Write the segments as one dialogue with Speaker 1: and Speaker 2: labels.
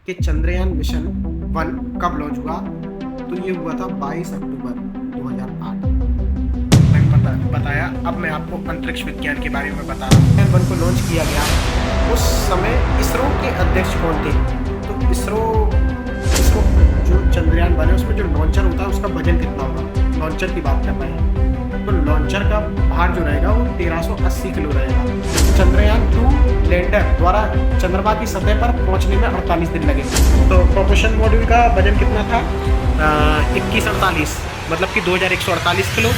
Speaker 1: कि चंद्रयान मिशन 1 कब लॉन्च हुआ? तो ये हुआ था 22 अक्टूबर 2008। मैंने बताया। अब मैं आपको अंतरिक्ष विज्ञान के बारे में बता रहा हूँ। चंद्रयान 1 को लॉन्च किया गया। उस समय इसरो के अध्यक्ष कौन थे? तो इसरो इसरो जो चंद्रयान 1 है उसमें जो लॉन्चर होता है उसका वजन कितना होगा? लॉन्चर की बात कर रहे हैं। तो लॉन्चर का भार जो रहेगा वो 1380 किलो रहेगा। चंद्रयान 2 लैंडर द्वारा चंद्रमा की सतह पर पहुंचने में 48 दिन लगे। तो प्रोपल्शन मॉड्यूल का वजन कितना था? 2148, मतलब कि 2148 किलो।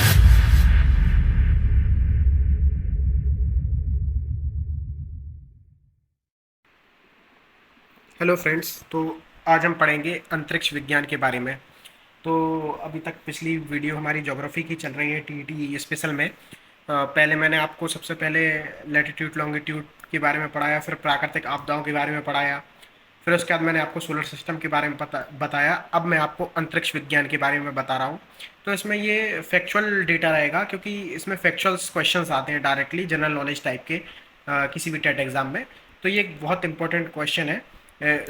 Speaker 1: हेलो फ्रेंड्स, तो आज हम पढ़ेंगे अंतरिक्ष विज्ञान के बारे में। तो अभी तक पिछली वीडियो हमारी ज्योग्राफी की चल रही है टीईटी स्पेशल में। पहले मैंने आपको सबसे पहले लैटिट्यूड लॉन्गिट्यूड के बारे में पढ़ाया, फिर प्राकृतिक आपदाओं के बारे में पढ़ाया, फिर उसके बाद मैंने आपको सोलर सिस्टम के बारे में बताया। अब मैं आपको अंतरिक्ष विज्ञान के बारे में बता रहा हूँ। तो इसमें ये फैक्चुअल डेटा रहेगा, क्योंकि इसमें फैक्चुअल क्वेश्चंस आते हैं डायरेक्टली जनरल नॉलेज टाइप के किसी भी टेट एग्जाम में। तो ये एक बहुत इंपॉर्टेंट क्वेश्चन है,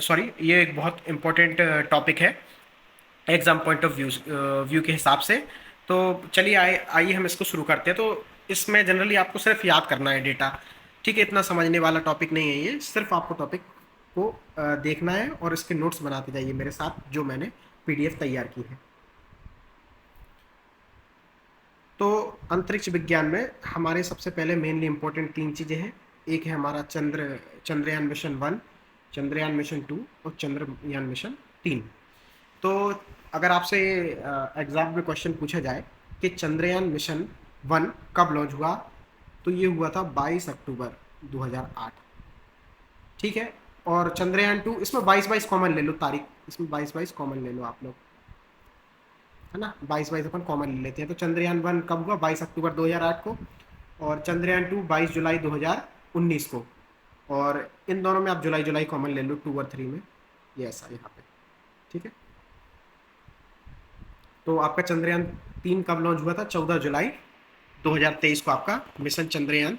Speaker 1: सॉरी, ये एक बहुत इंपॉर्टेंट टॉपिक है एग्जाम पॉइंट ऑफ व्यू के हिसाब से। तो चलिए आइए हम इसको शुरू करते हैं। तो इसमें जनरली आपको सिर्फ याद करना है डेटा, ठीक है? इतना समझने वाला टॉपिक नहीं है ये, सिर्फ आपको टॉपिक को देखना है और इसके नोट्स बनाते जाइए मेरे साथ, जो मैंने पीडीएफ तैयार की है। तो अंतरिक्ष विज्ञान में हमारे सबसे पहले मेनली इंपॉर्टेंट 3 चीज़ें हैं। एक है हमारा चंद्रयान मिशन 1, चंद्रयान मिशन 2 और चंद्रयान मिशन 3। तो अगर आपसे एग्जाम में क्वेश्चन पूछा जाए कि चंद्रयान मिशन 1 कब लॉन्च हुआ, तो ये हुआ था 22 अक्टूबर 2008, ठीक है? और चंद्रयान 2, इसमें 22-22 कॉमन ले लो तारीख, इसमें 22-22 कॉमन ले लो आप लोग, है ना? 22-22 अपन कॉमन ले लेते हैं। तो चंद्रयान 1 कब हुआ? 22 अक्टूबर 2008 को। और चंद्रयान 2 22 जुलाई 2019 को। और इन दोनों में आप जुलाई जुलाई कॉमन ले लो 2 और 3 में, ये ऐसा यहाँ पे, ठीक है? तो आपका चंद्रयान 3 कब लॉन्च हुआ था? 14 जुलाई 2023 को आपका मिशन चंद्रयान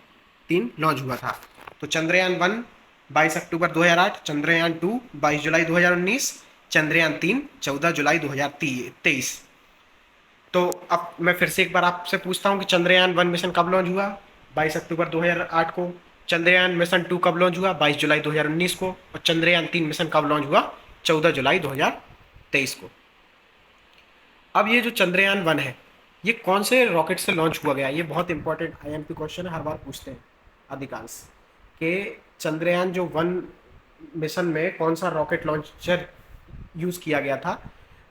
Speaker 1: 3 लॉन्च हुआ था। तो चंद्रयान 1 22 अक्टूबर 2008, चंद्रयान 2 22 जुलाई 2019, चंद्रयान 3 14 जुलाई 2023। तो अब मैं फिर से एक बार आपसे पूछता हूँ कि चंद्रयान 1 मिशन कब लॉन्च हुआ? 22 अक्टूबर 2008 को। चंद्रयान मिशन 2 कब लॉन्च हुआ? 22 जुलाई 2019 को। और चंद्रयान 3 मिशन कब लॉन्च हुआ? 14 जुलाई 2023 को। अब ये जो चंद्रयान 1 है, ये कौन से रॉकेट से लॉन्च हुआ गया? ये बहुत इंपॉर्टेंट आईएमपी क्वेश्चन है, हर बार पूछते हैं अधिकांश, कि चंद्रयान जो 1 मिशन में कौन सा रॉकेट लॉन्चर यूज किया गया था?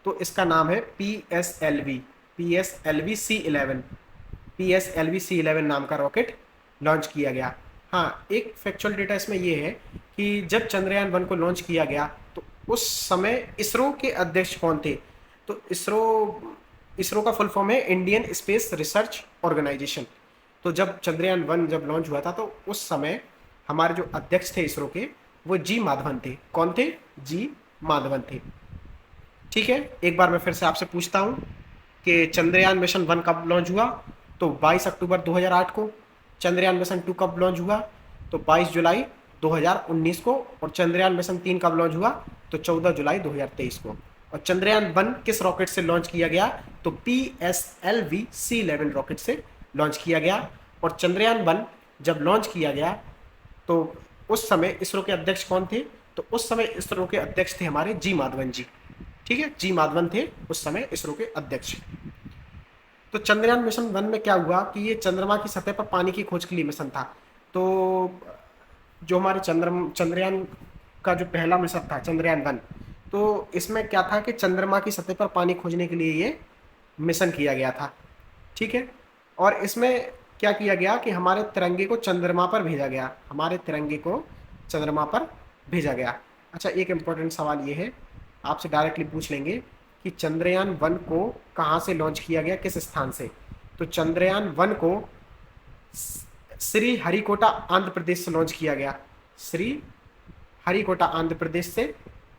Speaker 1: तो इसका नाम है PSLV-C11 नाम का रॉकेट लॉन्च किया गया। हाँ, एक फैक्चुअल डेटा इसमें ये है कि जब चंद्रयान 1 को लॉन्च किया गया तो उस समय इसरो के अध्यक्ष कौन थे? तो इसरो का फुल फॉर्म है इंडियन स्पेस रिसर्च ऑर्गेनाइजेशन। तो जब चंद्रयान 1 जब लॉन्च हुआ था तो उस समय हमारे जो अध्यक्ष थे इसरो के, वो जी माधवन थे। कौन थे? जी माधवन थे, ठीक है? एक बार मैं फिर से आपसे पूछता हूँ कि चंद्रयान मिशन 1 कब लॉन्च हुआ? तो 22 अक्टूबर 2008 को। चंद्रयान मिशन 2 कब लॉन्च हुआ? तो 22 जुलाई 2019 को। और चंद्रयान मिशन 3 कब लॉन्च हुआ? तो 14 जुलाई 2023 को। और चंद्रयान 1 किस रॉकेट से लॉन्च किया गया? तो PSLV-C11 रॉकेट से लॉन्च किया गया। और चंद्रयान 1 जब लॉन्च किया गया तो उस समय इसरो के अध्यक्ष कौन थे? तो उस समय इसरो के अध्यक्ष थे हमारे जी माधवन जी, ठीक है? जी माधवन थे उस समय इसरो के अध्यक्ष। तो चंद्रयान मिशन 1 में क्या हुआ कि ये चंद्रमा की सतह पर पानी की खोज के लिए मिशन था। तो जो हमारे चंद्रयान का जो पहला मिशन था चंद्रयान 1, तो इसमें क्या था कि चंद्रमा की सतह पर पानी खोजने के लिए ये मिशन किया गया था, ठीक है? और इसमें क्या किया गया कि हमारे तिरंगे को चंद्रमा पर भेजा गया, हमारे तिरंगे को चंद्रमा पर भेजा गया। अच्छा, एक इम्पोर्टेंट सवाल ये है, आपसे डायरेक्टली पूछ लेंगे कि चंद्रयान 1 को कहाँ से लॉन्च किया गया, किस स्थान से? तो चंद्रयान 1 को श्री हरिकोटा आंध्र प्रदेश से लॉन्च किया गया, श्री हरिकोटा आंध्र प्रदेश से।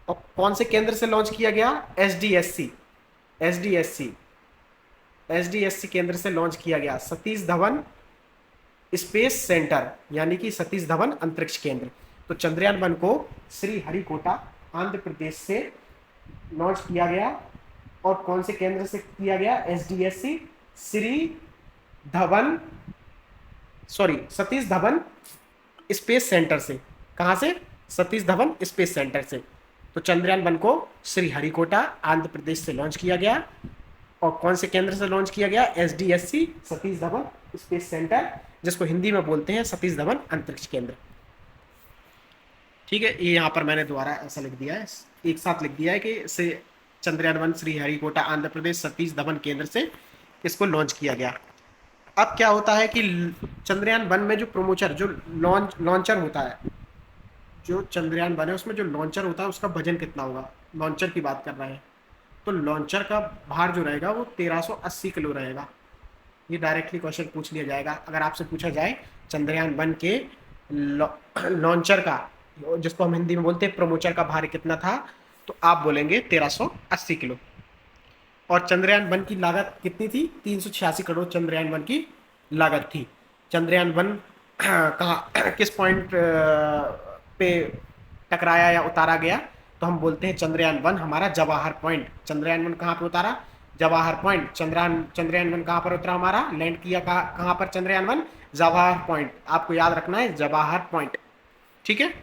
Speaker 1: और कौन से केंद्र से लॉन्च किया गया? एसडीएससी केंद्र से लॉन्च किया गया, सतीश धवन स्पेस सेंटर, यानी कि सतीश धवन अंतरिक्ष केंद्र। तो चंद्रयान 1 को श्री हरिकोटा आंध्र प्रदेश से लॉन्च किया गया। और कौन से केंद्र से किया गया? SDSC Shri Dhawan, sorry Satish Dhawan space centre से। कहां से? सतीश धवन स्पेस सेंटर से। तो चंद्रयान 1 को श्रीहरिकोटा आंध्र प्रदेश से लॉन्च किया गया। और कौन से केंद्र से लॉन्च किया गया? SDSC Satish Dhawan space centre, जिसको हिंदी में बोलते हैं सतीश धवन अंतरिक्ष केंद्र। ठीक है, ये यहाँ पर मैंने दोबारा ऐसा लिख दिया है, एक साथ लिख दिया है कि से चंद्रयान 1 श्रीहरिकोटा आंध्र प्रदेश सतीश धवन केंद्र से इसको लॉन्च किया गया। अब क्या होता है कि चंद्रयान 1 में जो प्रमोचर, जो लॉन्चर होता है, जो चंद्रयान 1 है उसमें जो लॉन्चर होता है उसका वजन कितना होगा? लॉन्चर की बात कर रहे हैं तो लॉन्चर का भार जो रहेगा वो 1380 किलो रहेगा। ये डायरेक्टली क्वेश्चन पूछ लिया जाएगा अगर आपसे पूछा जाए चंद्रयान 1 के लॉन्चर का, जिसको हम हिंदी में बोलते हैं प्रमोचर का भार कितना था, तो आप बोलेंगे 1380 किलो। और चंद्रयान 1 की लागत कितनी थी? 386 करोड़ चंद्रयान 1 की लागत थी। चंद्रयान 1 कहाँ, किस पॉइंट पे टकराया या उतारा गया? तो हम बोलते हैं चंद्रयान 1 हमारा जवाहर पॉइंट। चंद्रयान 1 कहाँ पे उतारा? जवाहर पॉइंट। चंद्रयान 1 कहाँ पर उतरा हमारा? लैंड किया कहाँ पर चंद्रयान 1? जवाहर पॉइंट। आपको याद रखना है जवाहर पॉइंट। ठीक है,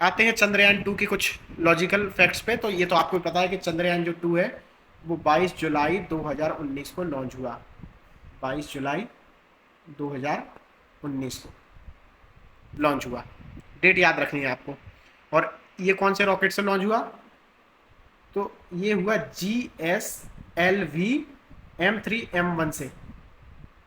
Speaker 1: आते हैं चंद्रयान 2 की कुछ लॉजिकल फैक्ट्स पे। तो ये तो आपको पता है कि चंद्रयान जो 2 है वो 22 जुलाई 2019 को लॉन्च हुआ। 22 जुलाई 2019 को लॉन्च हुआ, डेट याद रखनी है आपको। और ये कौन से रॉकेट से लॉन्च हुआ? तो ये हुआ GSLV M3M1 से।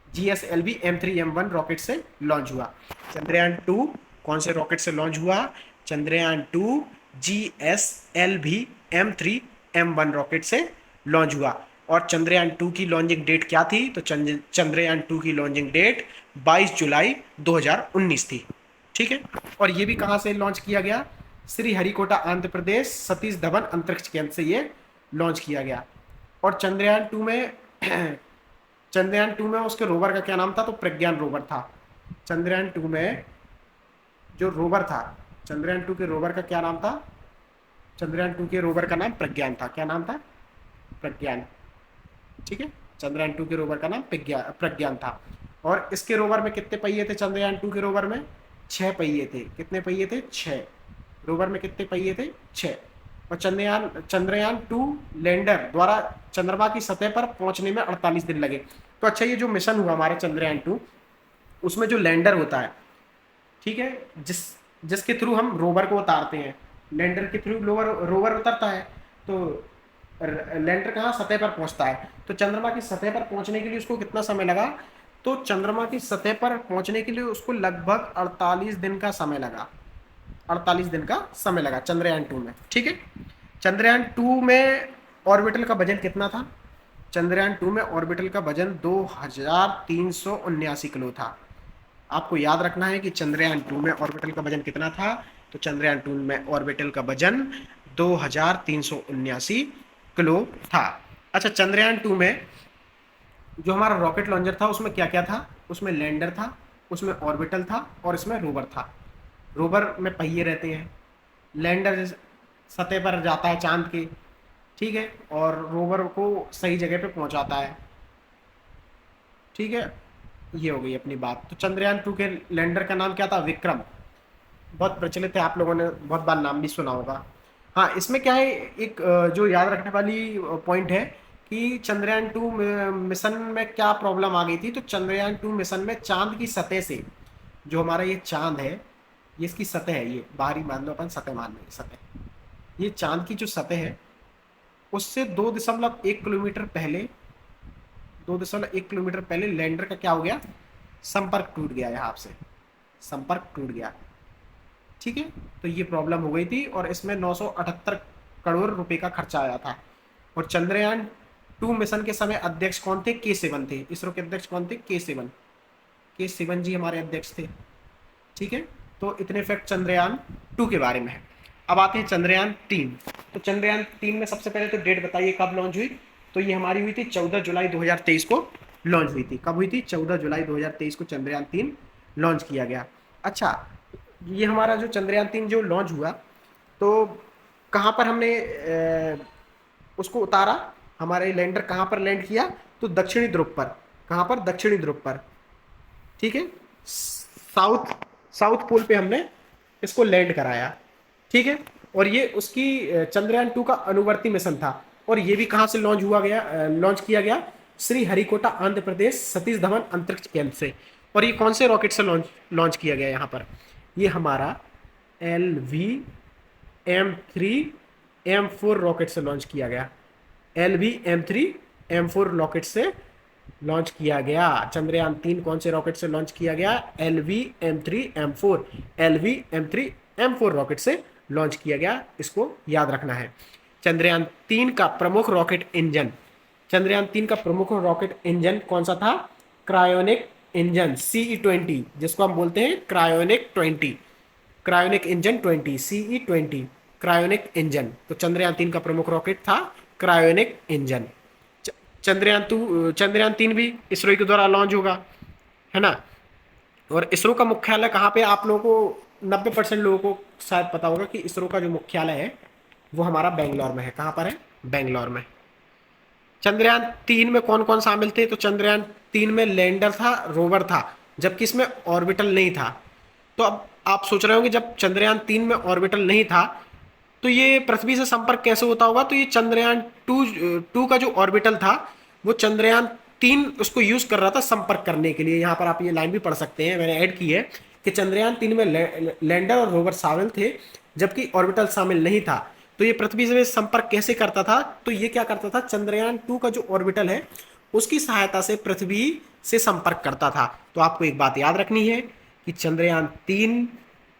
Speaker 1: GSLV M3M1 रॉकेट से लॉन्च हुआ। चंद्रयान 2 कौन से रॉकेट से लॉन्च हुआ? चंद्रयान 2 GSLV M3M1 रॉकेट से लॉन्च हुआ। और चंद्रयान 2 की लॉन्चिंग डेट क्या थी? तो चंद्रयान 2 की लॉन्चिंग डेट 22 जुलाई 2019 थी। ठीक है, और ये भी कहाँ से लॉन्च किया गया? श्रीहरिकोटा आंध्र प्रदेश सतीश धवन अंतरिक्ष केंद्र से ये लॉन्च किया गया। और चंद्रयान 2 में चंद्रयान 2 में उसके रोवर का क्या नाम था? तो प्रज्ञान रोवर था। चंद्रयान 2 में जो रोवर था, चंद्रयान 2 के रोवर का क्या नाम था? चंद्रयान 2 के रोवर का नाम प्रज्ञान था। क्या नाम था? प्रज्ञान। ठीक है, चंद्रयान 2 के रोवर का नाम प्रज्ञान था। और इसके रोवर में कितने पहिए थे? चंद्रयान 2 के रोवर में 6 पहिए थे। कितने पहिए थे? 6। रोवर में कितने पहिए थे? 6। और चंद्रयान 2 लैंडर द्वारा चंद्रमा की सतह पर पहुंचने में 48 दिन लगे। तो अच्छा, ये जो मिशन हुआ हमारा चंद्रयान 2, उसमें जो लैंडर होता है, ठीक है, जिसके थ्रू हम रोवर को उतारते हैं, लैंडर के थ्रू रोवर उतरता है, तो लैंडर कहाँ? सतह पर पहुंचता है। तो चंद्रमा की सतह पर पहुंचने के लिए उसको कितना समय लगा? तो चंद्रमा की सतह पर पहुंचने के लिए उसको लगभग 48 दिन का समय लगा। 48 दिन का समय लगा चंद्रयान 2 में। ठीक है, चंद्रयान 2 में ऑर्बिटल का वजन कितना था? चंद्रयान 2 में ऑर्बिटल का वजन 2379 किलो था। आपको याद रखना है कि चंद्रयान 2 में ऑर्बिटल का वजन कितना था? तो चंद्रयान 2 में ऑर्बिटल का वजन 2379 किलो था। अच्छा, चंद्रयान 2 में जो हमारा रॉकेट लॉन्चर था उसमें क्या क्या था? उसमें लैंडर था, उसमें ऑर्बिटल था, और इसमें रोवर था। रोवर में पहिए रहते हैं, लैंडर सतह पर जाता है चांद के, ठीक है, और रोवर को सही जगह पे पहुंचाता है। ठीक है, ये हो गई अपनी बात। तो चंद्रयान 2 के लैंडर का नाम क्या था? विक्रम। बहुत प्रचलित है, आप लोगों ने बहुत बार नाम भी सुना होगा। हाँ, इसमें क्या है, एक जो याद रखने वाली पॉइंट है कि चंद्रयान 2 मिशन में क्या प्रॉब्लम आ गई थी? तो चंद्रयान 2 मिशन में चांद की सतह से, जो हमारा ये चांद है, ये इसकी सतह है, ये बाहरी मान लो, अपन सतह मान लो, सतह, ये चांद की जो सतह है उससे 2.1 किलोमीटर पहले, 2.1 किलोमीटर पहले लैंडर का क्या हो गया? संपर्क टूट गया, यहाँ से संपर्क टूट गया। ठीक है, तो ये प्रॉब्लम हो गई थी और इसमें 978 करोड़ रुपए का खर्चा आया था। और चंद्रयान 2 मिशन के समय अध्यक्ष कौन थे? K7 थे। इसरो के अध्यक्ष कौन थे? K7 जी हमारे अध्यक्ष थे। ठीक है, तो इतने फैक्ट चंद्रयान 2 के बारे में है। अब आते हैं चंद्रयान 3। तो चंद्रयान 3 में सबसे पहले तो डेट बताइए कब लॉन्च हुई? तो ये हमारी हुई थी 14 जुलाई 2023 को लॉन्च हुई थी। कब हुई थी? 14 जुलाई 2023 को चंद्रयान 3 लॉन्च किया गया। अच्छा, ये हमारा जो चंद्रयान 3 जो लॉन्च हुआ, तो कहाँ पर हमने उसको उतारा, हमारे लैंडर कहाँ पर लैंड किया, तो दक्षिणी ध्रुव पर। कहाँ पर? दक्षिणी ध्रुव पर। ठीक है, साउथ साउथ पोल पे हमने इसको लैंड कराया। ठीक है, और ये उसकी चंद्रयान 2 का अनुवर्ती मिशन था। और ये भी कहाँ से लॉन्च किया गया? श्री हरिकोटा आंध्र प्रदेश सतीश धवन अंतरिक्ष केंद्र से। और ये कौन से रॉकेट से लॉन्च लॉन्च किया गया यहाँ पर? ये हमारा LV-M3-M4 रॉकेट से लॉन्च किया गया। LV-M3-M4 रॉकेट से लॉन्च किया गया। चंद्रयान 3 कौन से रॉकेट से लॉन्च किया गया? LV-M3-M4। LV-M3-M4 रॉकेट से लॉन्च किया गया, इसको याद रखना है। चंद्रयान 3 का प्रमुख रॉकेट इंजन, चंद्रयान 3 का प्रमुख रॉकेट इंजन कौन सा था? क्रायोनिक इंजन CE-20, जिसको हम बोलते हैं cryonic 20, cryonic engine 20, CE-20 cryonic engine. तो चंद्रयान 3 का प्रमुख रॉकेट था क्रायोनिक इंजन। चंद्रयान 3 भी इसरो के द्वारा लॉन्च होगा, है ना। और इसरो का मुख्यालय कहाँ पे? आप लोगों को 90% लोगों को शायद पता होगा कि इसरो का जो मुख्यालय है वो हमारा बेंगलोर में है। कहाँ पर है? बेंगलोर में। चंद्रयान 3 में कौन कौन शामिल थे? तो चंद्रयान 3 में लैंडर था, रोवर था, जबकि इसमें ऑर्बिटल नहीं था। तो अब आप सोच रहे होंगे जब चंद्रयान 3 में ऑर्बिटल नहीं था तो ये पृथ्वी से संपर्क कैसे होता होगा? तो ये चंद्रयान 2 का जो ऑर्बिटल था वो चंद्रयान 3 उसको यूज कर रहा था संपर्क करने के लिए। यहाँ पर आप ये लाइन भी पढ़ सकते हैं, मैंने ऐड की है कि चंद्रयान 3 में लैंडर और रोवर शामिल थे जबकि ऑर्बिटल शामिल नहीं था। तो ये पृथ्वी से संपर्क कैसे करता था? तो ये क्या करता था, चंद्रयान 2 का जो ऑर्बिटल है उसकी सहायता से पृथ्वी से संपर्क करता था। तो आपको एक बात याद रखनी है कि चंद्रयान 3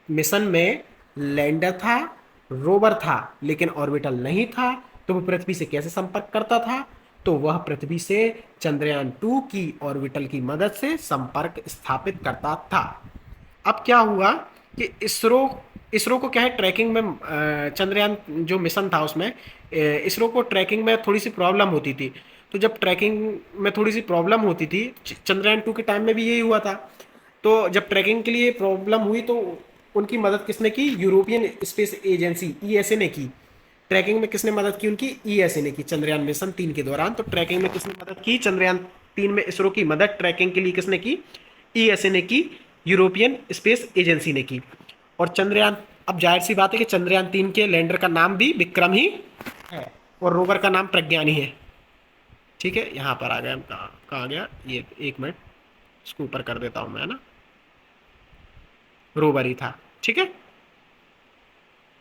Speaker 1: मिशन में लैंडर था, रोवर था, लेकिन ऑर्बिटल नहीं था। तो वो पृथ्वी से कैसे संपर्क करता था? तो वह पृथ्वी से चंद्रयान 2 की ऑर्बिटल की मदद से संपर्क स्थापित करता था। अब क्या हुआ कि इसरो इसरो को क्या है, ट्रैकिंग में चंद्रयान जो मिशन था उसमें इसरो को ट्रैकिंग में थोड़ी सी प्रॉब्लम होती थी। तो जब ट्रैकिंग में थोड़ी सी प्रॉब्लम होती थी, चंद्रयान 2 के टाइम में भी यही हुआ था। तो जब ट्रैकिंग के लिए प्रॉब्लम हुई तो उनकी मदद किसने की? यूरोपियन स्पेस एजेंसी ESA ने की। ट्रैकिंग में किसने मदद की उनकी? ESA ने की चंद्रयान मिशन 3 के दौरान। तो ट्रैकिंग में किसने मदद की? चंद्रयान 3 में इसरो की मदद ट्रैकिंग के लिए किसने की? ESA ने की, यूरोपियन स्पेस एजेंसी ने की। और चंद्रयान, अब जाहिर सी बात है कि चंद्रयान 3 के लैंडर का नाम भी विक्रम ही है और रोवर का नाम प्रज्ञान ही है। ठीक है, यहाँ पर आ गया, कहाँ गया ये, एक मिनट इसको ऊपर कर देता हूँ मैं, है ना, रोवर ही था। ठीक है,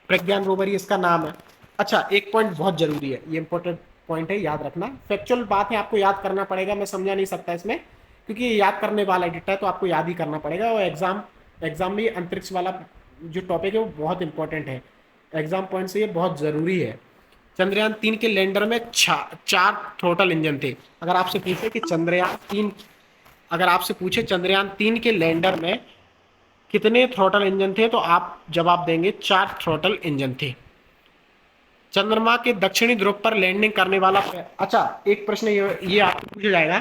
Speaker 1: प्रज्ञान रोवर ही इसका नाम है। अच्छा, एक पॉइंट बहुत जरूरी है, ये इंपॉर्टेंट पॉइंट है, याद रखना। फैक्चुअल बात है, आपको याद करना पड़ेगा, मैं समझा नहीं सकता इसमें, क्योंकि ये याद करने वाला एडिट है तो आपको याद ही करना पड़ेगा। और एग्जाम में अंतरिक्ष वाला जो टॉपिक है वो बहुत इंपॉर्टेंट है, एग्जाम पॉइंट से ये बहुत ज़रूरी है। चंद्रयान 3 के लैंडर में 4 थ्रोटल इंजन थे। अगर आपसे पूछे चंद्रयान 3 के लैंडर में कितने थ्रोटल इंजन थे तो आप जवाब देंगे 4 थ्रोटल इंजन थे। चंद्रमा के दक्षिणी ध्रुव पर लैंडिंग करने वाला, अच्छा एक प्रश्न ये आपको पूछा जाएगा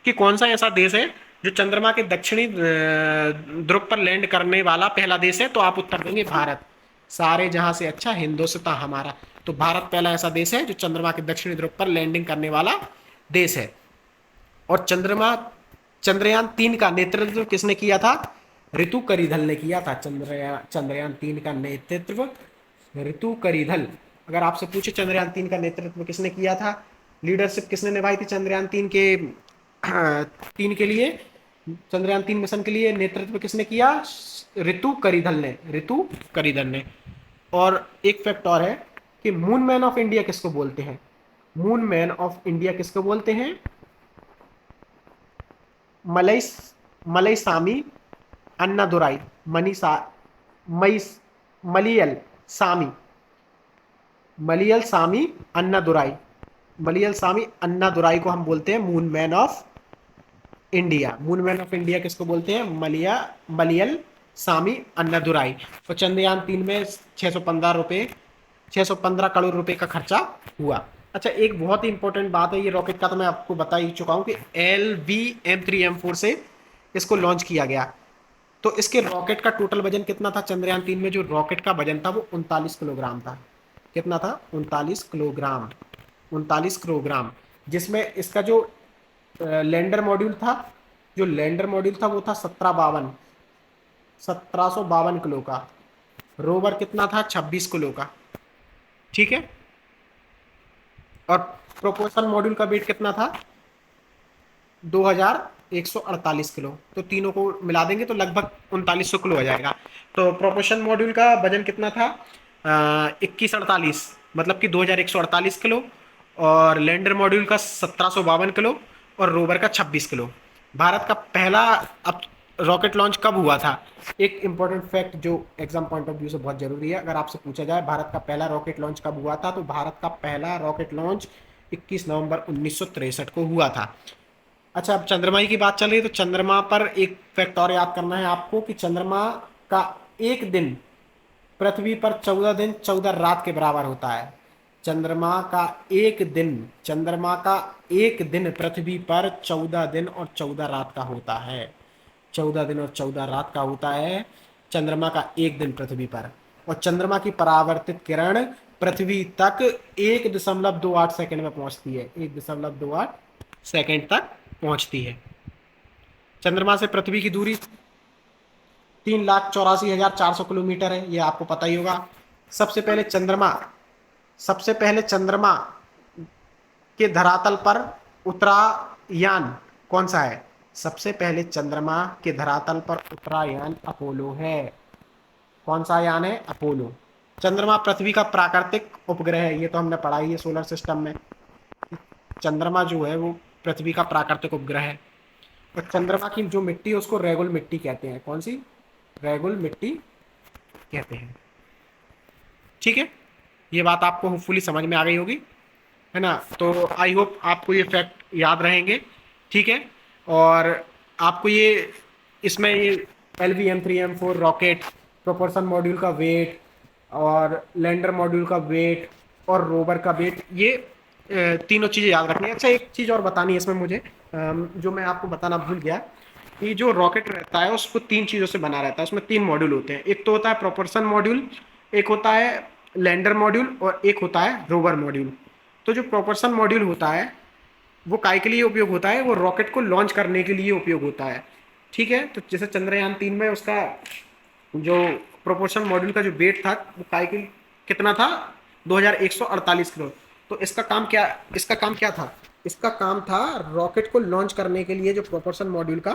Speaker 1: कि कौन सा ऐसा देश है जो चंद्रमा के दक्षिणी ध्रुव पर लैंड करने वाला पहला देश है? तो आप उत्तर देंगे भारत। सारे जहां से अच्छा हिंदुस्तान हमारा। तो भारत पहला ऐसा देश है जो चंद्रमा के दक्षिणी ध्रुव पर लैंडिंग करने वाला देश है। और चंद्रयान 3 का नेतृत्व किसने किया था? ऋतु करिधल ने किया था। चंद्रयान 3 का नेतृत्व ऋतु करिधल। अगर आपसे पूछे चंद्रयान 3 का नेतृत्व किसने किया था, लीडरशिप किसने निभाई थी चंद्रयान 3 के लिए, चंद्रयान 3 मिशन के लिए नेतृत्व किसने किया? ऋतु करिधल ने। और एक फैक्ट और है कि मून मैन ऑफ इंडिया किसको बोलते हैं? मून मैन ऑफ इंडिया किसको बोलते हैं? मलई मलईसामी अन्नादुराई, मनीषा मई मलियल सामी मलियल सामी अन्नादुराई मलियल सामी अन्नादुराई को हम बोलते हैं moon man of India. Moon man of India किसको बोलते हैं? मलियल सामी अन्नादुराई। तो चंद्रयान 3 में 615 करोड़ रुपए का खर्चा हुआ। अच्छा, एक बहुत ही इंपॉर्टेंट बात है, ये रॉकेट का तो मैं आपको बता ही चुका हूं कि LV-M3-M4 से इसको लॉन्च किया गया। तो इसके रॉकेट का टोटल वजन कितना था? चंद्रयान 3 में जो रॉकेट का वजन था वो 39 किलोग्राम था। कितना था? 39 किलोग्राम। 39 किलोग्राम, जिसमें इसका जो लैंडर मॉड्यूल था, जो लैंडर मॉड्यूल था वो था 1752 किलो का। रोवर कितना था? 26 किलो का। ठीक है। और प्रोपोर्शन मॉड्यूल का वेट कितना था? 2148 किलो। तो तीनों को मिला देंगे तो लगभग 3900 किलो आ जाएगा। तो प्रोपोर्शन मॉड्यूल का वजन कितना था? 2148, मतलब कि 2148 किलो। और लैंडर मॉड्यूल का 1752 किलो। और रोवर का 26 किलो। भारत का पहला अब रॉकेट लॉन्च कब हुआ था? एक इंपॉर्टेंट फैक्ट जो एग्जाम पॉइंट ऑफ व्यू से बहुत जरूरी है, अगर आपसे पूछा जाए भारत का पहला रॉकेट लॉन्च कब हुआ था, तो भारत का पहला रॉकेट लॉन्च 21 नवंबर 1963 को हुआ था। अच्छा, अब चंद्रमा की बात चल रही है तो चंद्रमा पर एक फैक्ट और याद करना है आपको कि चंद्रमा का एक दिन पृथ्वी पर 14 दिन 14 रात के बराबर होता है। चंद्रमा का एक दिन पृथ्वी पर 14 दिन और 14 रात का होता है। 14 दिन और 14 रात का होता है चंद्रमा का एक दिन पृथ्वी पर। और चंद्रमा की परावर्तित किरण पृथ्वी तक 1.28 सेकंड में पहुंचती है। 1.28 सेकंड तक पहुंचती है। चंद्रमा से पृथ्वी की दूरी 3,84,400 किलोमीटर है, ये आपको पता ही होगा। सबसे पहले चंद्रमा सबसे पहले चंद्रमा के धरातल पर उतरा यान कौन सा है? सबसे पहले चंद्रमा के धरातल पर उतरा यान अपोलो है। कौन सा यान है? अपोलो। चंद्रमा पृथ्वी का प्राकृतिक उपग्रह है, ये तो हमने पढ़ा ही है सोलर सिस्टम में। चंद्रमा जो है वो पृथ्वी का प्राकृतिक उपग्रह है। और चंद्रमा की जो मिट्टी है उसको रेगुल मिट्टी कहते हैं। कौन सी? रेगुल मिट्टी कहते हैं। ठीक है, ये बात आपको होपफुली समझ में आ गई होगी, है ना? तो आई होप आपको ये फैक्ट याद रहेंगे। ठीक है। और आपको ये इसमें ये LV-M3 M4 rocket, propulsion module का वेट, और लैंडर मॉड्यूल का वेट, और रोवर का वेट, ये तीनों चीज़ें याद रखनी है। अच्छा, एक चीज़ और बतानी है इसमें मुझे, जो मैं आपको बताना भूल गया, कि जो रॉकेट रहता है उसको तीन चीज़ों से बना रहता है। उसमें तीन मॉड्यूल होते हैं। एक तो होता है प्रोपल्सन मॉड्यूल, एक होता है लैंडर मॉड्यूल, और एक होता है रोवर मॉड्यूल। तो जो प्रोपल्सन मॉड्यूल होता है वो काय के लिए उपयोग होता है? वो रॉकेट को लॉन्च करने के लिए उपयोग होता है। ठीक है। तो जैसे चंद्रयान 3 में उसका जो प्रोपोर्शन मॉड्यूल का जो वेट था वो काय के कितना था? 2148 किलो। तो इसका काम क्या था? इसका काम था रॉकेट को लॉन्च करने के लिए जो प्रोपोर्शन मॉड्यूल का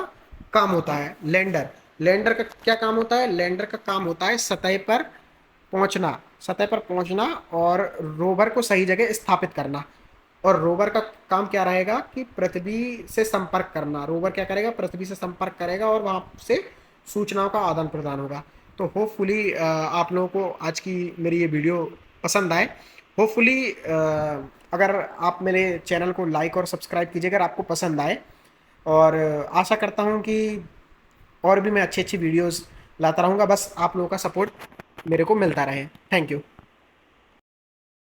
Speaker 1: काम होता है, लैंडर। लैंडर का क्या काम होता है? लैंडर का काम होता है सतह पर पहुंचना और रोवर को सही जगह स्थापित करना। और रोवर का काम क्या रहेगा? कि पृथ्वी से संपर्क करना। रोवर क्या करेगा? पृथ्वी से संपर्क करेगा और वहां से सूचनाओं का आदान प्रदान होगा। तो होपफुली आप लोगों को आज की मेरी ये वीडियो पसंद आए। होपफुली अगर आप मेरे चैनल को लाइक और सब्सक्राइब कीजिए अगर आपको पसंद आए। और आशा करता हूँ कि और भी मैं अच्छी अच्छी वीडियोस लाता रहूँगा, बस आप लोगों का सपोर्ट मेरे को मिलता रहे। Thank you.